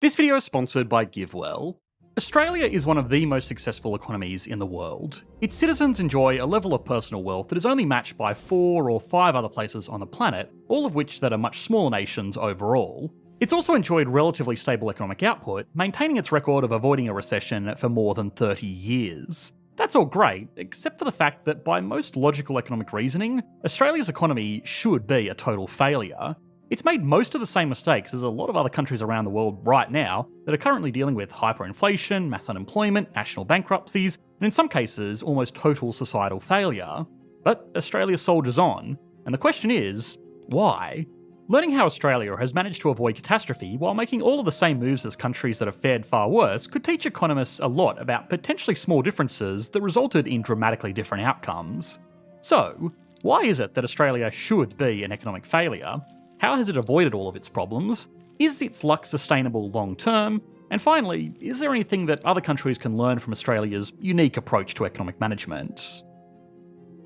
This video is sponsored by GiveWell. Australia is one of the most successful economies in the world. Its citizens enjoy a level of personal wealth that is only matched by 4 or 5 other places on the planet, all of which that are much smaller nations overall. It's also enjoyed relatively stable economic output, maintaining its record of avoiding a recession for more than 30 years. That's all great, except for the fact that by most logical economic reasoning, Australia's economy should be a total failure. It's made most of the same mistakes as a lot of other countries around the world right now that are currently dealing with hyperinflation, mass unemployment, national bankruptcies, and in some cases, almost total societal failure. But Australia soldiers on, and the question is, why? Learning how Australia has managed to avoid catastrophe while making all of the same moves as countries that have fared far worse could teach economists a lot about potentially small differences that resulted in dramatically different outcomes. So, why is it that Australia should be an economic failure? How has it avoided all of its problems? Is its luck sustainable long term? And finally, is there anything that other countries can learn from Australia's unique approach to economic management?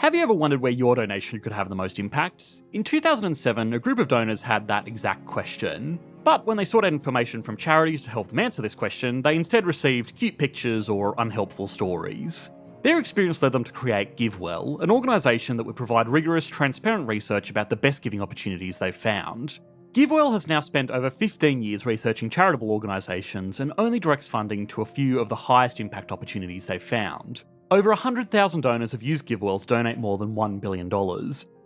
Have you ever wondered where your donation could have the most impact? In 2007, a group of donors had that exact question. But when they sought out information from charities to help them answer this question, they instead received cute pictures or unhelpful stories. Their experience led them to create GiveWell, an organisation that would provide rigorous, transparent research about the best giving opportunities they've found. GiveWell has now spent over 15 years researching charitable organisations and only directs funding to a few of the highest impact opportunities they've found. Over 100,000 donors have used GiveWell to donate more than $1 billion.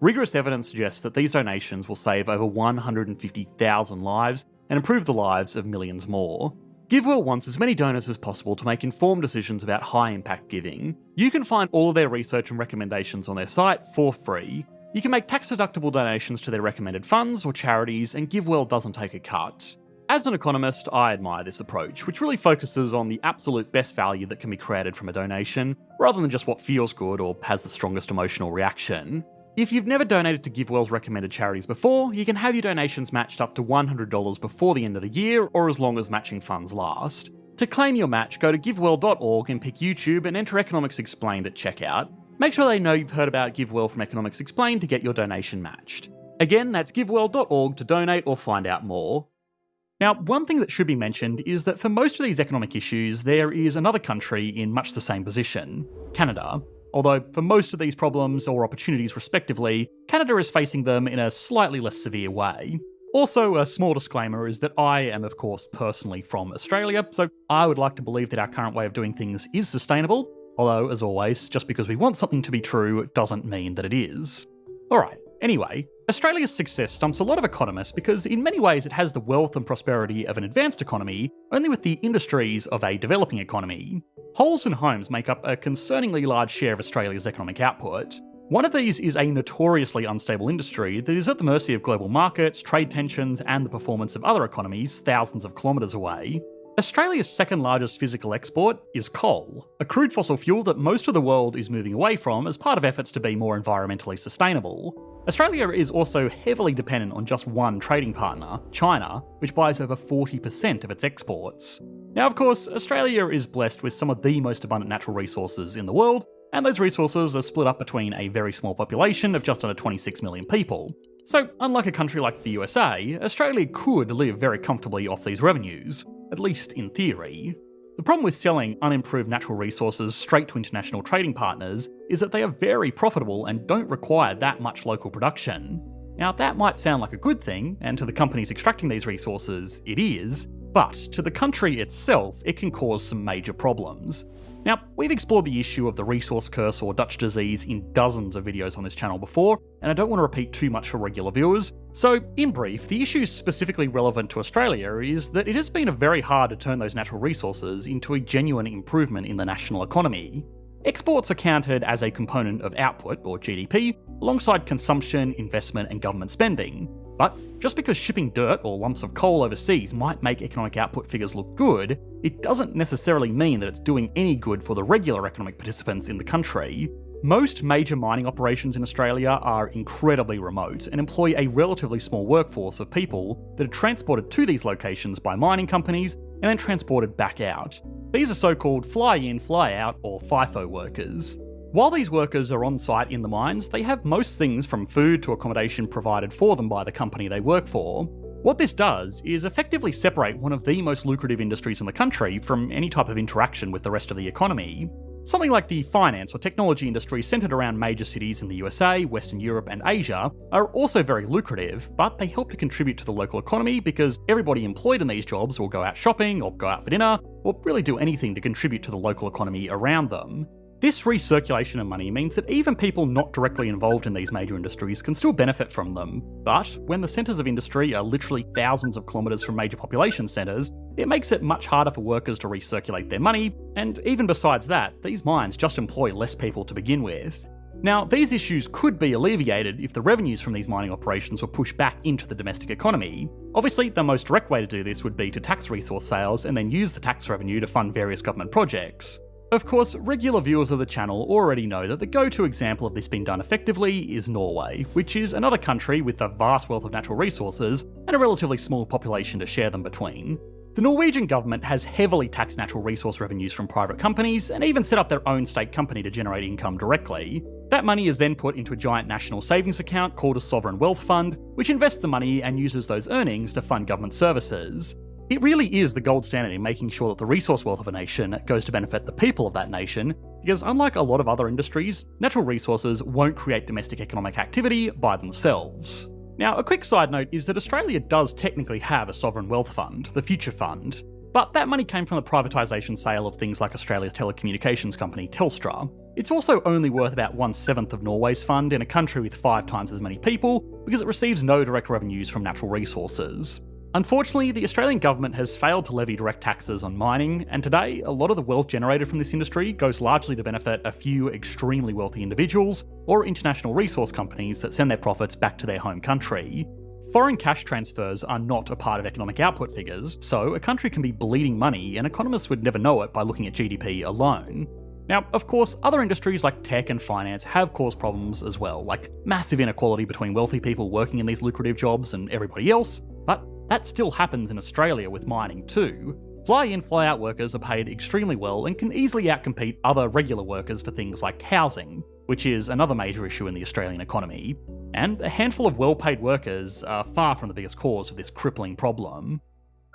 Rigorous evidence suggests that these donations will save over 150,000 lives and improve the lives of millions more. GiveWell wants as many donors as possible to make informed decisions about high-impact giving. You can find all of their research and recommendations on their site for free. You can make tax-deductible donations to their recommended funds or charities, and GiveWell doesn't take a cut. As an economist, I admire this approach, which really focuses on the absolute best value that can be created from a donation, rather than just what feels good or has the strongest emotional reaction. If you've never donated to GiveWell's recommended charities before, you can have your donations matched up to $100 before the end of the year, or as long as matching funds last. To claim your match, go to givewell.org and pick YouTube and enter Economics Explained at checkout. Make sure they know you've heard about GiveWell from Economics Explained to get your donation matched. Again, that's givewell.org to donate or find out more. Now, one thing that should be mentioned is that for most of these economic issues, there is another country in much the same position, Canada. Although for most of these problems or opportunities respectively, Canada is facing them in a slightly less severe way. Also, a small disclaimer is that I am of course personally from Australia, so I would like to believe that our current way of doing things is sustainable, although as always, just because we want something to be true doesn't mean that it is. Alright, anyway, Australia's success stumps a lot of economists because in many ways it has the wealth and prosperity of an advanced economy, only with the industries of a developing economy. Holes and homes make up a concerningly large share of Australia's economic output. One of these is a notoriously unstable industry that is at the mercy of global markets, trade tensions, and the performance of other economies thousands of kilometres away. Australia's second largest physical export is coal, a crude fossil fuel that most of the world is moving away from as part of efforts to be more environmentally sustainable. Australia is also heavily dependent on just one trading partner, China, which buys over 40% of its exports. Now, of course, Australia is blessed with some of the most abundant natural resources in the world, and those resources are split up between a very small population of just under 26 million people. So, unlike a country like the USA, Australia could live very comfortably off these revenues, at least in theory. The problem with selling unimproved natural resources straight to international trading partners is that they are very profitable and don't require that much local production. Now, that might sound like a good thing, and to the companies extracting these resources, it is, but to the country itself, it can cause some major problems. Now, we've explored the issue of the resource curse or Dutch disease in dozens of videos on this channel before, and I don't want to repeat too much for regular viewers. So, in brief, the issue specifically relevant to Australia is that it has been very hard to turn those natural resources into a genuine improvement in the national economy. Exports are counted as a component of output, or GDP, alongside consumption, investment, and government spending. But just because shipping dirt or lumps of coal overseas might make economic output figures look good, it doesn't necessarily mean that it's doing any good for the regular economic participants in the country. Most major mining operations in Australia are incredibly remote and employ a relatively small workforce of people that are transported to these locations by mining companies and then transported back out. These are so-called fly-in, fly-out or FIFO workers. While these workers are on site in the mines, they have most things from food to accommodation provided for them by the company they work for. What this does is effectively separate one of the most lucrative industries in the country from any type of interaction with the rest of the economy. Something like the finance or technology industry centred around major cities in the USA, Western Europe and Asia are also very lucrative, but they help to contribute to the local economy because everybody employed in these jobs will go out shopping or go out for dinner, or really do anything to contribute to the local economy around them. This recirculation of money means that even people not directly involved in these major industries can still benefit from them, but when the centres of industry are literally thousands of kilometres from major population centres, it makes it much harder for workers to recirculate their money, and even besides that, these mines just employ less people to begin with. Now, these issues could be alleviated if the revenues from these mining operations were pushed back into the domestic economy. Obviously, the most direct way to do this would be to tax resource sales and then use the tax revenue to fund various government projects. Of course, regular viewers of the channel already know that the go-to example of this being done effectively is Norway, which is another country with a vast wealth of natural resources and a relatively small population to share them between. The Norwegian government has heavily taxed natural resource revenues from private companies and even set up their own state company to generate income directly. That money is then put into a giant national savings account called a sovereign wealth fund, which invests the money and uses those earnings to fund government services. It really is the gold standard in making sure that the resource wealth of a nation goes to benefit the people of that nation, because unlike a lot of other industries, natural resources won't create domestic economic activity by themselves. Now, a quick side note is that Australia does technically have a sovereign wealth fund, the Future Fund, but that money came from the privatisation sale of things like Australia's telecommunications company Telstra. It's also only worth about 1/7 of Norway's fund in a country with 5 times as many people, because it receives no direct revenues from natural resources. Unfortunately, the Australian government has failed to levy direct taxes on mining, and today, a lot of the wealth generated from this industry goes largely to benefit a few extremely wealthy individuals or international resource companies that send their profits back to their home country. Foreign cash transfers are not a part of economic output figures, so a country can be bleeding money and economists would never know it by looking at GDP alone. Now, of course, other industries like tech and finance have caused problems as well, like massive inequality between wealthy people working in these lucrative jobs and everybody else, but that still happens in Australia with mining too. Fly-in, fly-out workers are paid extremely well and can easily outcompete other regular workers for things like housing, which is another major issue in the Australian economy. And a handful of well-paid workers are far from the biggest cause of this crippling problem.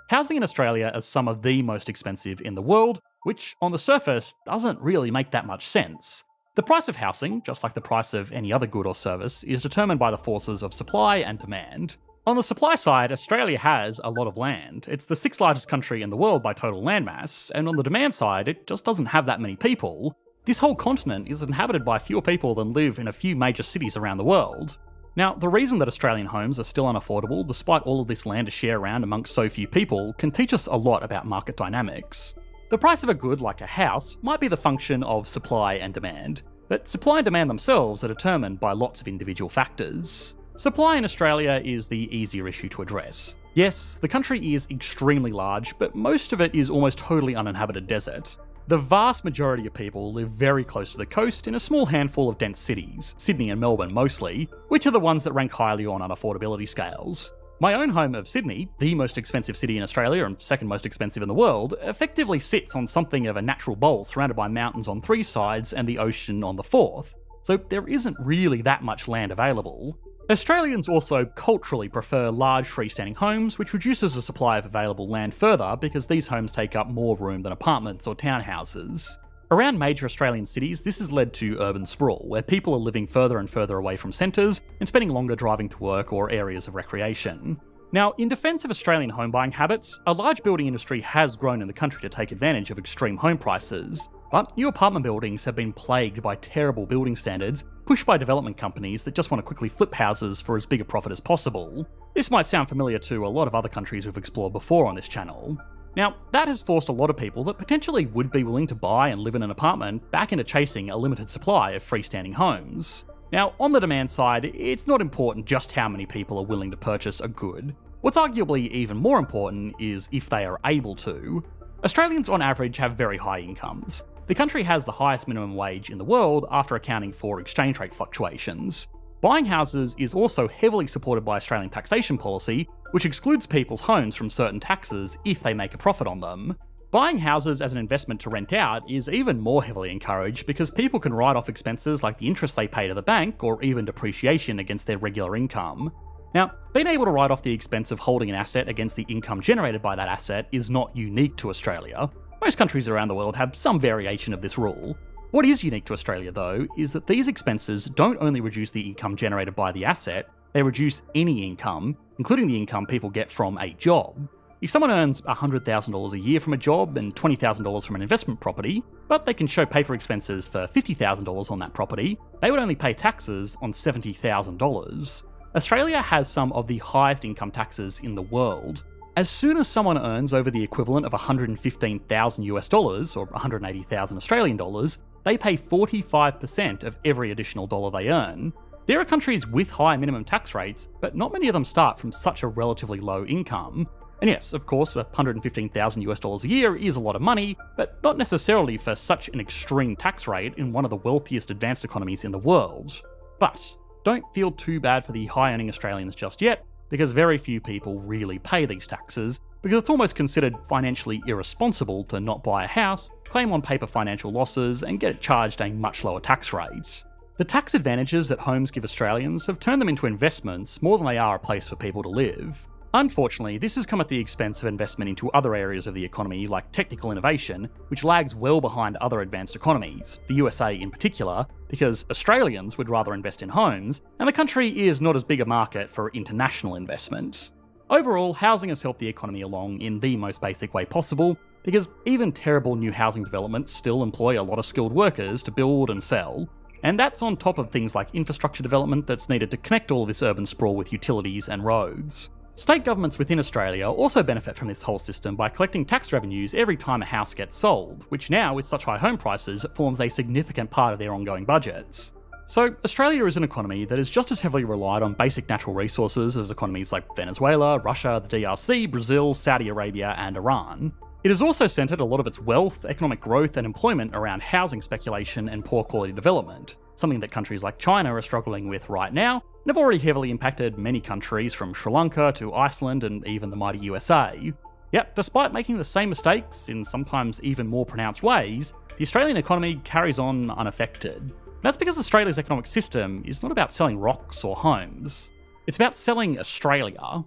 Housing in Australia is some of the most expensive in the world, which on the surface doesn't really make that much sense. The price of housing, just like the price of any other good or service, is determined by the forces of supply and demand. On the supply side, Australia has a lot of land. It's the 6th largest country in the world by total landmass, and on the demand side, it just doesn't have that many people. This whole continent is inhabited by fewer people than live in a few major cities around the world. Now, the reason that Australian homes are still unaffordable, despite all of this land to share around amongst so few people, can teach us a lot about market dynamics. The price of a good, like a house, might be the function of supply and demand, but supply and demand themselves are determined by lots of individual factors. Supply in Australia is the easier issue to address. Yes, the country is extremely large, but most of it is almost totally uninhabited desert. The vast majority of people live very close to the coast in a small handful of dense cities, Sydney and Melbourne mostly, which are the ones that rank highly on unaffordability scales. My own home of Sydney, the most expensive city in Australia and second most expensive in the world, effectively sits on something of a natural bowl surrounded by mountains on 3 sides and the ocean on the 4th, so there isn't really that much land available. Australians also culturally prefer large freestanding homes, which reduces the supply of available land further because these homes take up more room than apartments or townhouses. Around major Australian cities, this has led to urban sprawl, where people are living further and further away from centres and spending longer driving to work or areas of recreation. Now, in defence of Australian home buying habits, a large building industry has grown in the country to take advantage of extreme home prices. But new apartment buildings have been plagued by terrible building standards, pushed by development companies that just want to quickly flip houses for as big a profit as possible. This might sound familiar to a lot of other countries we've explored before on this channel. Now, that has forced a lot of people that potentially would be willing to buy and live in an apartment back into chasing a limited supply of freestanding homes. Now, on the demand side, it's not important just how many people are willing to purchase a good. What's arguably even more important is if they are able to. Australians on average have very high incomes. The country has the highest minimum wage in the world after accounting for exchange rate fluctuations. Buying houses is also heavily supported by Australian taxation policy, which excludes people's homes from certain taxes if they make a profit on them. Buying houses as an investment to rent out is even more heavily encouraged because people can write off expenses like the interest they pay to the bank or even depreciation against their regular income. Now, being able to write off the expense of holding an asset against the income generated by that asset is not unique to Australia. Most countries around the world have some variation of this rule. What is unique to Australia, though, is that these expenses don't only reduce the income generated by the asset, they reduce any income, including the income people get from a job. If someone earns $100,000 a year from a job and $20,000 from an investment property, but they can show paper expenses for $50,000 on that property, they would only pay taxes on $70,000. Australia has some of the highest income taxes in the world. As soon as someone earns over the equivalent of $115,000 US dollars, or 180,000 Australian dollars, they pay 45% of every additional dollar they earn. There are countries with high minimum tax rates, but not many of them start from such a relatively low income. And yes, of course, $115,000 US dollars a year is a lot of money, but not necessarily for such an extreme tax rate in one of the wealthiest advanced economies in the world. But don't feel too bad for the high-earning Australians just yet, because very few people really pay these taxes, because it's almost considered financially irresponsible to not buy a house, claim on paper financial losses, and get charged a much lower tax rate. The tax advantages that homes give Australians have turned them into investments more than they are a place for people to live. Unfortunately, this has come at the expense of investment into other areas of the economy, like technical innovation, which lags well behind other advanced economies, the USA in particular, because Australians would rather invest in homes, and the country is not as big a market for international investment. Overall, housing has helped the economy along in the most basic way possible, because even terrible new housing developments still employ a lot of skilled workers to build and sell, and that's on top of things like infrastructure development that's needed to connect all this urban sprawl with utilities and roads. State governments within Australia also benefit from this whole system by collecting tax revenues every time a house gets sold, which now, with such high home prices, forms a significant part of their ongoing budgets. So, Australia is an economy that is just as heavily relied on basic natural resources as economies like Venezuela, Russia, the DRC, Brazil, Saudi Arabia, and Iran. It has also centred a lot of its wealth, economic growth, and employment around housing speculation and poor quality development, something that countries like China are struggling with right now, and have already heavily impacted many countries from Sri Lanka to Iceland and even the mighty USA. Yet, despite making the same mistakes in sometimes even more pronounced ways, the Australian economy carries on unaffected. That's because Australia's economic system is not about selling rocks or homes. It's about selling Australia.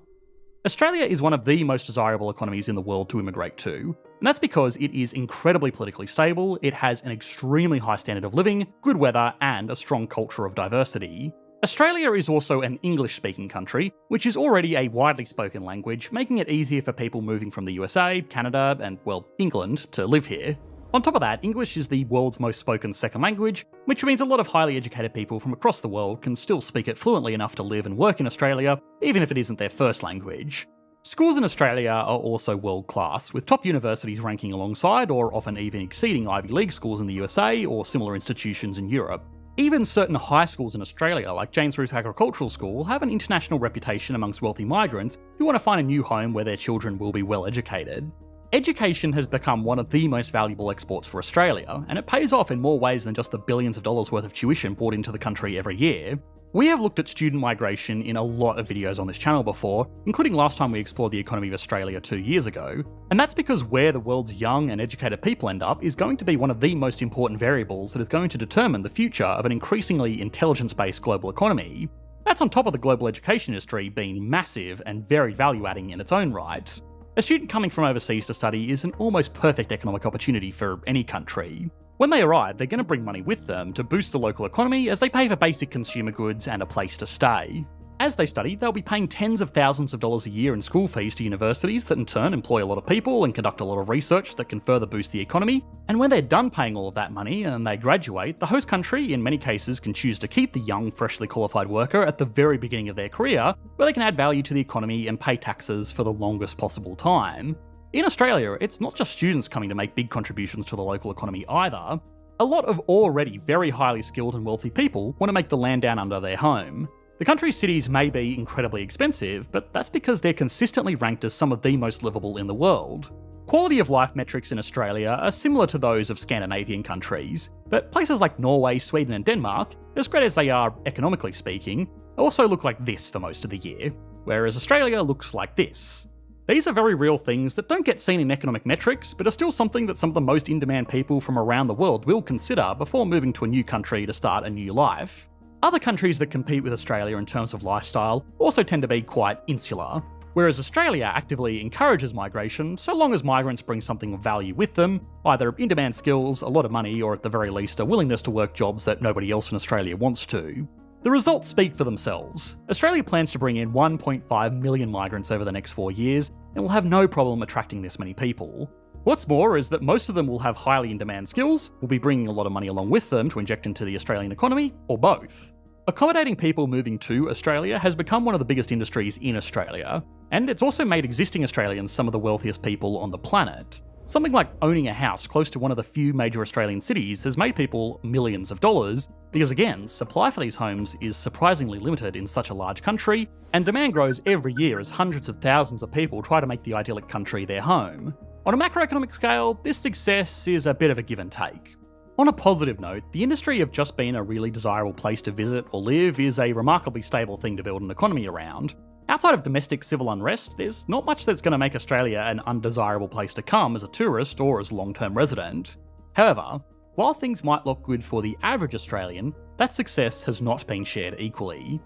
Australia is one of the most desirable economies in the world to immigrate to, and that's because it is incredibly politically stable, it has an extremely high standard of living, good weather, and a strong culture of diversity. Australia is also an English-speaking country, which is already a widely spoken language, making it easier for people moving from the USA, Canada, and, well, England to live here. On top of that, English is the world's most spoken second language, which means a lot of highly educated people from across the world can still speak it fluently enough to live and work in Australia, even if it isn't their first language. Schools in Australia are also world-class, with top universities ranking alongside or often even exceeding Ivy League schools in the USA or similar institutions in Europe. Even certain high schools in Australia, like James Roos Agricultural School, have an international reputation amongst wealthy migrants who want to find a new home where their children will be well educated. Education has become one of the most valuable exports for Australia, and it pays off in more ways than just the billions of dollars worth of tuition brought into the country every year. We have looked at student migration in a lot of videos on this channel before, including last time we explored the economy of Australia 2 years ago, and that's because where the world's young and educated people end up is going to be one of the most important variables that is going to determine the future of an increasingly intelligence-based global economy. That's on top of the global education industry being massive and very value-adding in its own right. A student coming from overseas to study is an almost perfect economic opportunity for any country. When they arrive, they're going to bring money with them to boost the local economy as they pay for basic consumer goods and a place to stay. As they study, they'll be paying tens of thousands of dollars a year in school fees to universities that in turn employ a lot of people and conduct a lot of research that can further boost the economy. And when they're done paying all of that money and they graduate, the host country in many cases can choose to keep the young, freshly qualified worker at the very beginning of their career, where they can add value to the economy and pay taxes for the longest possible time. In Australia, it's not just students coming to make big contributions to the local economy either. A lot of already very highly skilled and wealthy people want to make the land down under their home. The country's cities may be incredibly expensive, but that's because they're consistently ranked as some of the most livable in the world. Quality of life metrics in Australia are similar to those of Scandinavian countries, but places like Norway, Sweden and Denmark, as great as they are economically speaking, also look like this for most of the year, whereas Australia looks like this. These are very real things that don't get seen in economic metrics, but are still something that some of the most in-demand people from around the world will consider before moving to a new country to start a new life. Other countries that compete with Australia in terms of lifestyle also tend to be quite insular, whereas Australia actively encourages migration so long as migrants bring something of value with them, either in-demand skills, a lot of money, or at the very least a willingness to work jobs that nobody else in Australia wants to. The results speak for themselves. Australia plans to bring in 1.5 million migrants over the next 4 years, and will have no problem attracting this many people. What's more is that most of them will have highly in-demand skills, will be bringing a lot of money along with them to inject into the Australian economy, or both. Accommodating people moving to Australia has become one of the biggest industries in Australia, and it's also made existing Australians some of the wealthiest people on the planet. Something like owning a house close to one of the few major Australian cities has made people millions of dollars, because again, supply for these homes is surprisingly limited in such a large country, and demand grows every year as hundreds of thousands of people try to make the idyllic country their home. On a macroeconomic scale, this success is a bit of a give and take. On a positive note, the industry of just being a really desirable place to visit or live is a remarkably stable thing to build an economy around. Outside of domestic civil unrest, there's not much that's going to make Australia an undesirable place to come as a tourist or as a long-term resident. However, while things might look good for the average Australian, that success has not been shared equally.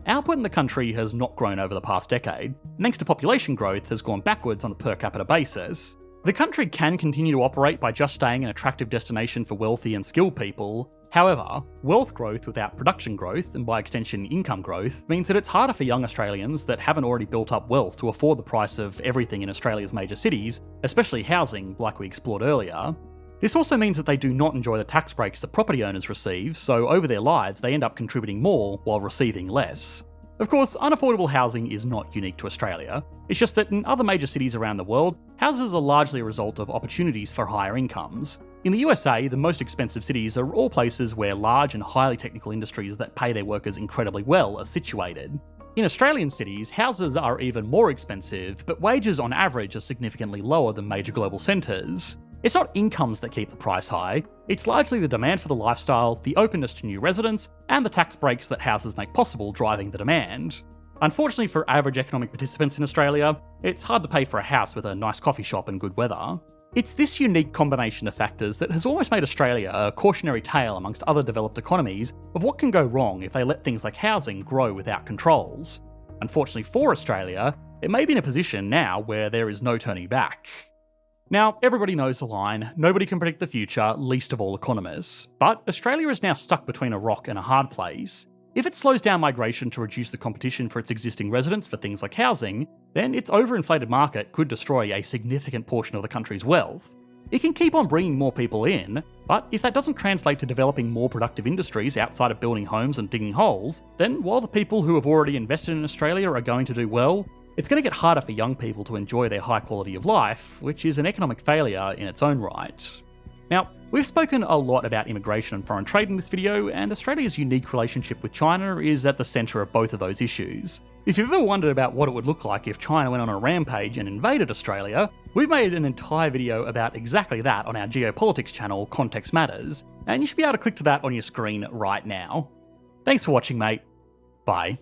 Output in the country has not grown over the past decade, and thanks to population growth has gone backwards on a per capita basis. The country can continue to operate by just staying an attractive destination for wealthy and skilled people. However, wealth growth without production growth, and by extension income growth, means that it's harder for young Australians that haven't already built up wealth to afford the price of everything in Australia's major cities, especially housing, like we explored earlier. This also means that they do not enjoy the tax breaks that property owners receive, so over their lives they end up contributing more while receiving less. Of course, unaffordable housing is not unique to Australia. It's just that in other major cities around the world, houses are largely a result of opportunities for higher incomes. In the USA, the most expensive cities are all places where large and highly technical industries that pay their workers incredibly well are situated. In Australian cities, houses are even more expensive, but wages on average are significantly lower than major global centres. It's not incomes that keep the price high, it's largely the demand for the lifestyle, the openness to new residents, and the tax breaks that houses make possible driving the demand. Unfortunately for average economic participants in Australia, it's hard to pay for a house with a nice coffee shop and good weather. It's this unique combination of factors that has almost made Australia a cautionary tale amongst other developed economies of what can go wrong if they let things like housing grow without controls. Unfortunately for Australia, it may be in a position now where there is no turning back. Now, everybody knows the line, nobody can predict the future, least of all economists. But Australia is now stuck between a rock and a hard place. If it slows down migration to reduce the competition for its existing residents for things like housing, then its overinflated market could destroy a significant portion of the country's wealth. It can keep on bringing more people in, but if that doesn't translate to developing more productive industries outside of building homes and digging holes, then while the people who have already invested in Australia are going to do well, it's going to get harder for young people to enjoy their high quality of life, which is an economic failure in its own right. Now, we've spoken a lot about immigration and foreign trade in this video, and Australia's unique relationship with China is at the centre of both of those issues. If you've ever wondered about what it would look like if China went on a rampage and invaded Australia, we've made an entire video about exactly that on our geopolitics channel, Context Matters, and you should be able to click to that on your screen right now. Thanks for watching, mate. Bye.